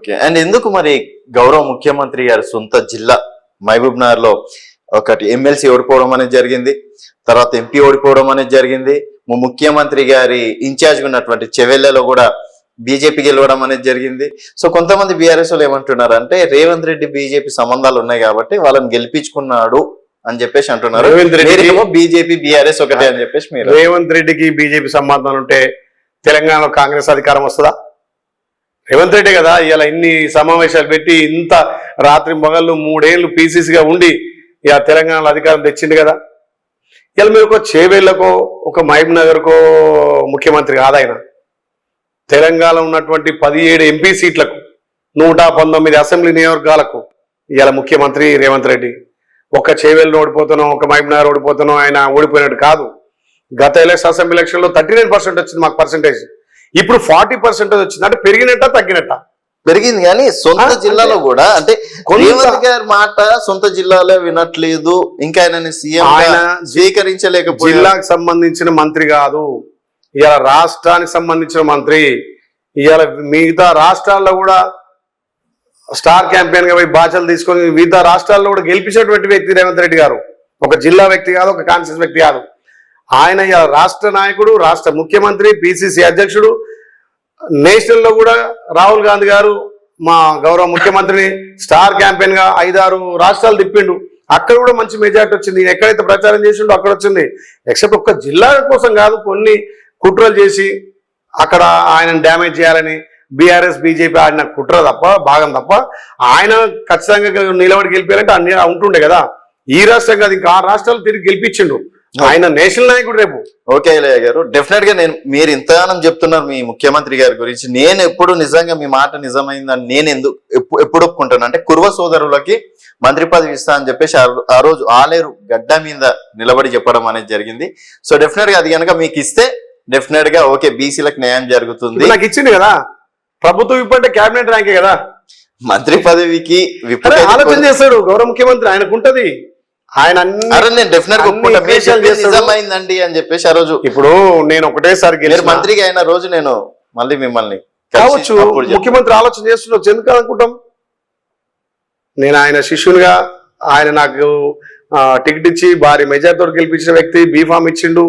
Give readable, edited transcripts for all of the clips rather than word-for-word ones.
Okay. And ఎందుకు మరి గౌరవ ముఖ్యమంత్రి గారి సొంత జిల్లా మహబూబ్ నగర్ లో ఒకటి ఎమ్మెల్సీ ఓడిపోవడం అనేది జరిగింది, తర్వాత ఎంపీ ఓడిపోవడం అనేది జరిగింది, ముఖ్యమంత్రి గారి ఇన్ఛార్జ్ ఉన్నటువంటి చెవెళ్లలో కూడా బీజేపీ గెలవడం అనేది జరిగింది. సో కొంతమంది బీఆర్ఎస్ వాళ్ళు ఏమంటున్నారు అంటే రేవంత్ రెడ్డి బీజేపీ సంబంధాలు ఉన్నాయి కాబట్టి వాళ్ళని గెలిపించుకున్నాడు అని చెప్పేసి అంటున్నారు. బీజేపీ బీఆర్ఎస్ ఒకటే అని చెప్పేసి మీరు. రేవంత్ రెడ్డికి బీజేపీ సంబంధాలు ఉంటే తెలంగాణలో కాంగ్రెస్ అధికారం వస్తుందా? రేవంత్ రెడ్డి కదా ఇలా ఇన్ని సమావేశాలు పెట్టి ఇంత రాత్రి మగళ్ళు 3 ఏళ్ళు పీసీసీగా ఉండి ఇలా తెలంగాణలో అధికారం తెచ్చింది కదా. ఇలా మీరు ఒక చేవేళ్లకో ఒక మహబూబ్ నగర్కో ముఖ్యమంత్రి కాదాయన. తెలంగాణ ఉన్నటువంటి 17 ఎంపీ సీట్లకు 119 అసెంబ్లీ నియోజకవర్గాలకు ఇలా ముఖ్యమంత్రి రేవంత్ రెడ్డి. ఒక చేవేళ్ళు ఓడిపోతున్నాం, ఒక మహబూబ్ నగర్ ఓడిపోతున్నాం, ఆయన ఓడిపోయినట్టు కాదు. గత అసెంబ్లీ ఎలక్షన్లో 39% వచ్చింది మాకు పర్సెంటేజ్. ఇప్పుడు 40% వచ్చింది. అంటే పెరిగినట్ట తగ్గినట్ట? పెరిగింది. కానీ సొంత జిల్లాలో కూడా అంటే రేవంత్ గారి మాట సొంత జిల్లాలో వినట్లేదు, ఇంకా ఆయన సీఎం స్వీకరించలేకపోతే. జిల్లాకు సంబంధించిన మంత్రి కాదు, ఇవాళ రాష్ట్రానికి సంబంధించిన మంత్రి. ఇవాళ మిగతా రాష్ట్రాల్లో కూడా స్టార్ క్యాంపెయిన్ గా పోయి బాధ్యతలు తీసుకొని మిగతా రాష్ట్రాల్లో కూడా గెలిపించినటువంటి వ్యక్తి రేవంత్ రెడ్డి గారు. ఒక జిల్లా వ్యక్తి కాదు, ఒక కాన్స్టిట్యూన్స్ వ్యక్తి కాదు. ఆయన రాష్ట్ర నాయకుడు, రాష్ట్ర ముఖ్యమంత్రి, పిసిసి అధ్యక్షుడు. నేషనల్ లో కూడా రాహుల్ గాంధీ గారు మా గౌరవ ముఖ్యమంత్రిని స్టార్ క్యాంపెయిన్ గా 5-6 రాష్ట్రాలు తిప్పిండు. అక్కడ కూడా మంచి మెజార్టీ వచ్చింది. ఎక్కడైతే ప్రచారం చేసిండో అక్కడ వచ్చింది. ఎక్సెప్ట్ ఒక్క జిల్లా కోసం కాదు, కొన్ని కుట్రలు చేసి అక్కడ ఆయనను డ్యామేజ్ చేయాలని బీఆర్ఎస్ బీజేపీ ఆడిన కుట్ర తప్ప, భాగం తప్ప, ఆయన ఖచ్చితంగా నిలబడి గెలిపారంటే అన్ని ఉంటుండే కదా. ఈ రాష్ట్రం కాదు, ఇంకా 6 రాష్ట్రాలు తిరిగి గెలిపించిండు. ఆయన నేషనల్ నాయకుడు రేపు. ఓకే ఇలయ్య గారు, డెఫినెట్ గా మీరు ఇంతగానం చెప్తున్నారు మీ ముఖ్యమంత్రి గారి గురించి. నేను ఎప్పుడు నిజంగా మీ మాట నిజమైందని నేను ఎప్పుడు ఒప్పుకుంటాను అంటే కుర్వ సోదరులకి మంత్రి పదవి ఇస్తా అని చెప్పేసి ఆ రోజు ఆలేరు గడ్డ మీద నిలబడి చెప్పడం అనేది జరిగింది. సో డెఫినెట్ గా అది కనుక మీకు ఇస్తే డెఫినెట్ గా ఓకే బీసీలకు న్యాయం జరుగుతుంది. నాకు ఇచ్చింది కదా ప్రభుత్వం, ఇప్పటి క్యాబినెట్ ర్యాంకే కదా. మంత్రి పదవికి ఆలోచన చేస్తాడు గౌరవ ముఖ్యమంత్రి, ఆయనకుంటది. ఆయన నిజమైందండి అని చెప్పేసి ఆ రోజు. ఇప్పుడు నేను ఒకటేసారి మంత్రిగా అయిన రోజు నేను మళ్ళీ మిమ్మల్ని కావచ్చు ముఖ్యమంత్రి ఆలోచన చేస్తుండొచ్చు. ఎందుకు అనుకుంటాం? నేను ఆయన శిష్యునిగా, ఆయన నాకు టికెట్ ఇచ్చి భారీ మెజార్టీతో గెలిపించిన వ్యక్తి, బీఫామ్ ఇచ్చిండు,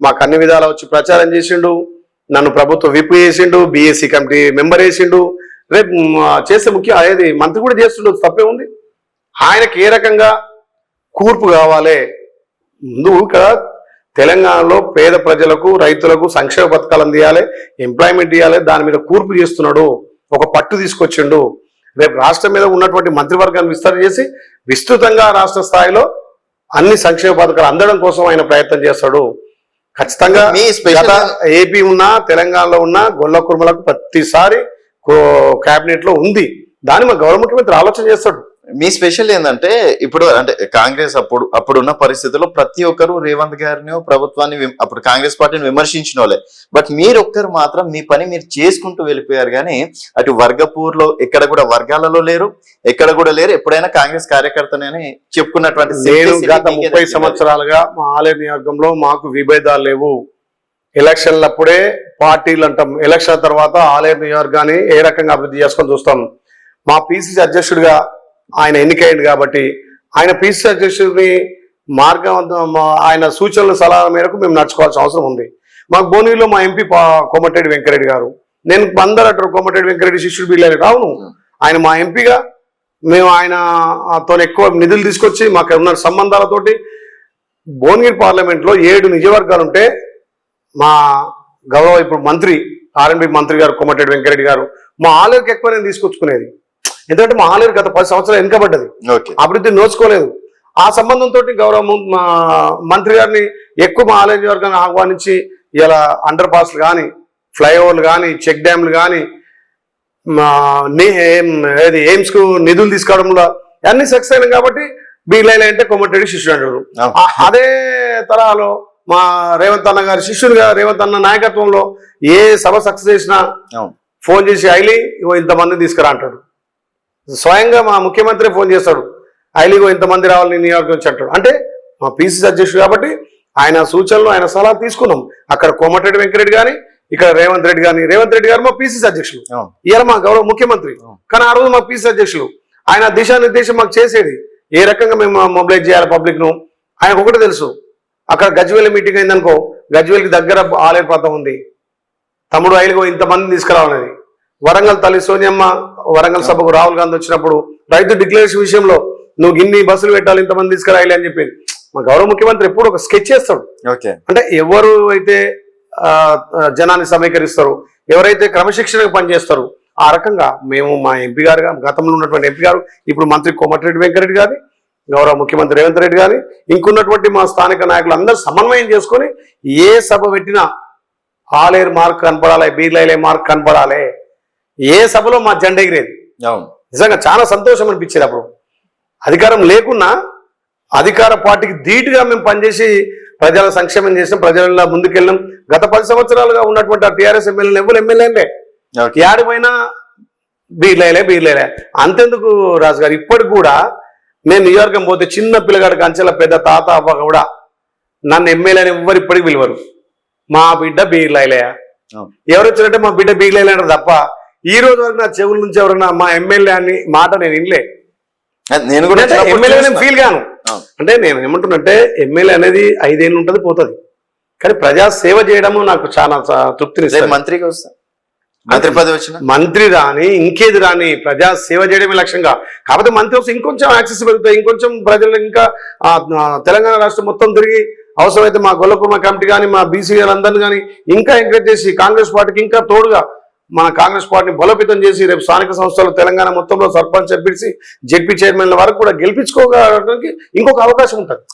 మాకు అన్ని విధాలు వచ్చి ప్రచారం చేసిండు, నన్ను ప్రభుత్వ విప్ చేసిండు, బీఎస్సీ కమిటీ మెంబర్ చేసిండు. రేపు చేస్తే ముఖ్యం అదేది మంత్రి కూడా చేస్తుండొచ్చు, తప్పే ఉంది. ఆయనకి ఏ రకంగా కూర్పు కావాలి? ముందు ఇక్కడ తెలంగాణలో పేద ప్రజలకు, రైతులకు సంక్షేమ పథకాలు అందియాలి, ఎంప్లాయ్మెంట్ ఇవ్వాలి. దాని మీద కూర్పు చేస్తున్నాడు, ఒక పట్టు తీసుకొచ్చిండు. రేపు రాష్ట్రం మీద ఉన్నటువంటి మంత్రివర్గాన్ని విస్తరణ చేసి విస్తృతంగా రాష్ట్ర స్థాయిలో అన్ని సంక్షేమ పథకాలు అందడం కోసం ఆయన ప్రయత్నం చేస్తాడు. ఖచ్చితంగా ఏపీ ఉన్నా తెలంగాణలో ఉన్న గొల్ల కుర్మలకు ప్రతిసారి కేబినెట్ లో ఉంది. దాన్ని మా గౌరవ ముఖ్యమంత్రి ఆలోచన చేస్తాడు. మీ స్పెషల్ ఏంటంటే ఇప్పుడు అంటే కాంగ్రెస్ అప్పుడున్న పరిస్థితుల్లో ప్రతి ఒక్కరు రేవంత్ గారిని ప్రభుత్వాన్ని అప్పుడు కాంగ్రెస్ పార్టీని విమర్శించిన వాళ్ళే. బట్ మీరు ఒక్కరు మాత్రం మీ పని మీరు చేసుకుంటూ వెళ్ళిపోయారు. కానీ అటు వర్గపూర్లో ఎక్కడ కూడా వర్గాలలో లేరు, ఎక్కడ కూడా లేరు. ఎప్పుడైనా కాంగ్రెస్ కార్యకర్తనే చెప్పుకున్నటువంటి. నేను గత 30 సంవత్సరాలుగా మా ఆలయ నియోజకంలో మాకు విభేదాలు లేవు. ఎలక్షన్లప్పుడే పార్టీలు అంటాం, ఎలక్షన్ తర్వాత ఆలయ నియోజకాన్ని ఏ రకంగా అభివృద్ధి చేసుకొని చూస్తాం. మా పిసిసి అధ్యక్షుడిగా ఆయన ఎన్నికైంది కాబట్టి ఆయన పిసిసి అధ్యక్షుడిని ఆయన సూచనల సలహాల మేరకు మేము నడుచుకోవాల్సిన అవసరం ఉంది. మాకు భువనగిరిలో మా ఎంపీ కోమటిరెడ్డి వెంకరెడ్డి గారు, నేను అందరూ అంటారు కోమటిరెడ్డి వెంకరెడ్డి శిష్యుడు వీళ్ళని. అవును, ఆయన మా ఎంపీగా మేము ఆయనతో ఎక్కువ నిధులు తీసుకొచ్చి మాకు ఉన్న సంబంధాలతోటి భువనగిరి పార్లమెంట్లో 7 నియోజకవర్గాలు ఉంటే మా గౌరవ ఇప్పుడు మంత్రి ఆర్ఎండ్బి మంత్రి గారు కోమటిరెడ్డి వెంకరెడ్డి గారు మా ఆలేరుకి ఎక్కువ నేను తీసుకొచ్చుకునేది. ఎందుకంటే మా ఆలేరు గత 10 సంవత్సరాలు వెనుకబడ్డది, అభివృద్ధి నోచుకోలేదు. ఆ సంబంధంతో గౌరవ మంత్రి గారిని ఎక్కువ మా ఆలయ వర్గాన్ని ఆహ్వానించి ఇలా అండర్ పాస్లు కానీ, ఫ్లైఓవర్లు కానీ, చెక్ డ్యామ్లు కానీ, ఎయిమ్స్ కు నిధులు తీసుకోవడంలో అన్ని సక్సెస్ అయినాయి. కాబట్టి బీలైనా అంటే కోమటిరెడ్డి శిష్యుడు అంటారు. అదే తరహాలో మా రేవంత్ అన్న గారి శిష్యునిగా రేవంత్ అన్న నాయకత్వంలో ఏ సభ సక్సెస్ చేసినా ఫోన్ చేసి ఐలీ ఇంతమంది తీసుకురా అంటాడు. స్వయంగా మా ముఖ్యమంత్రి ఫోన్ చేస్తాడు, ఐలీగో ఇంతమంది రావాలని నియోజకవర్గం నుంచి అంటాడు. అంటే మా పిసిసి అధ్యక్షుడు కాబట్టి ఆయన సూచనలు, ఆయన సలహా తీసుకున్నాం. అక్కడ కోమటిరెడ్డి వెంకరెడ్డి కానీ, ఇక్కడ రేవంత్ రెడ్డి గారు మా పిసిసి అధ్యక్షులు, అవును. ఇవాళ మా గౌరవ ముఖ్యమంత్రి. కానీ ఆ రోజు మా పిసిసి అధ్యక్షులు ఆయన దిశానిర్దేశం మాకు చేసేది ఏ రకంగా మేము మొబిలైజ్ చేయాలి పబ్లిక్ ను. ఆయనకు ఒకటి తెలుసు, అక్కడ గజ్వేల్ మీటింగ్ అయిందనుకో, గజ్వేల్కి దగ్గర ఆలయ ప్రాంతం ఉంది, తమ్ముడు ఐలుగో ఇంతమందిని తీసుకురావాలనేది. వరంగల్ తల్లి సోనియమ్మ వరంగల్ సభకు రాహుల్ గాంధీ వచ్చినప్పుడు రైతు డిక్లరేషన్ విషయంలో నువ్వు ఇన్ని బస్సులు పెట్టాలి, ఇంతమంది తీసుకురాయాలి అని చెప్పేది. మా గౌరవ ముఖ్యమంత్రి ఎప్పుడు ఒక స్కెచ్ చేస్తాడు. ఓకే, అంటే ఎవరు అయితే జనాన్ని సమీకరిస్తారు, ఎవరైతే క్రమశిక్షణగా పనిచేస్తారు, ఆ రకంగా మేము మా ఎంపీ గారు, గతంలో ఉన్నటువంటి ఎంపీ గారు, ఇప్పుడు మంత్రి కోమటిరెడ్డి వెంకరెడ్డి గారి, గౌరవ ముఖ్యమంత్రి రేవంత్ రెడ్డి గారి, ఇంకున్నటువంటి మా స్థానిక నాయకులు అందరూ సమన్వయం చేసుకొని ఏ సభ పెట్టినా ఆలేరు మార్క్ కనపడాలి, బీర్లైలే మార్క్ కనపడాలి, ఏ సభలో మా జెండా ఎగిరేది. అవును, నిజంగా చాలా సంతోషం అనిపించేది. అప్పుడు అధికారం లేకున్నా అధికార పార్టీకి ధీటుగా మేము పనిచేసి ప్రజల సంక్షేమం చేసినాం, ప్రజల ముందుకెళ్ళాం. గత 10 సంవత్సరాలుగా ఉన్నటువంటి టీఆర్ఎస్ ఎమ్మెల్యేలు ఎవరు ఎమ్మెల్యేలే ఓకే. ఏడిపోయినా బీర్లైలే అంతెందుకు రాజు గారు, ఇప్పటికి కూడా నేను నియోజకవర్గం పోతే చిన్న పిల్లగాడి కంచెల పెద్ద తాత అవ్వ కూడా నన్ను ఎమ్మెల్యేని ఎవ్వరు ఇప్పటికి పిలువరు, మా బిడ్డ బీర్లైలే. అవును. ఎవరు వచ్చినట్టే మా బిడ్డ బీర్లైలే అంటారు తప్ప ఈ రోజు వరకు నా చెవుల నుంచి ఎవరన్నా మా ఎమ్మెల్యే అని మాట నేను వినలే. నేను కూడా ఎమ్మెల్యే ఫీల్ గాను. అవును. అంటే నేను ఏమంటున్నంటే ఎమ్మెల్యే అనేది 5 ఏళ్ళు ఉంటుంది, పోతుంది. కానీ ప్రజా సేవ చేయడము నాకు చాలా తృప్తిని రేపు మంత్రికి వస్తా, మంత్రి పదవి వచ్చిన మంత్రి రాని ఇంకేది రాని ప్రజా సేవ చేయడమే లక్ష్యంగా. కాకపోతే మంత్రి వస్తే ఇంకొంచెం యాక్సెస్ పెరుగుతాయి, ఇంకొంచెం ప్రజలు ఇంకా తెలంగాణ రాష్ట్రం మొత్తం తిరిగి అవసరమైతే మా గొల్లకుర్మ కమిటీ కానీ మా బీసీలందరినీ కానీ ఇంకా ఎంకరేజ్ చేసి కాంగ్రెస్ పార్టీకి ఇంకా తోడుగా మన కాంగ్రెస్ పార్టీని బలోపేతం చేసి రేపు స్థానిక సంస్థలు తెలంగాణ మొత్తంలో సర్పంచ్ ఎంపీసీ జెడ్పీ చైర్మన్ల వరకు కూడా గెలిపించుకోవడానికి ఇంకొక అవకాశం ఉంటుంది.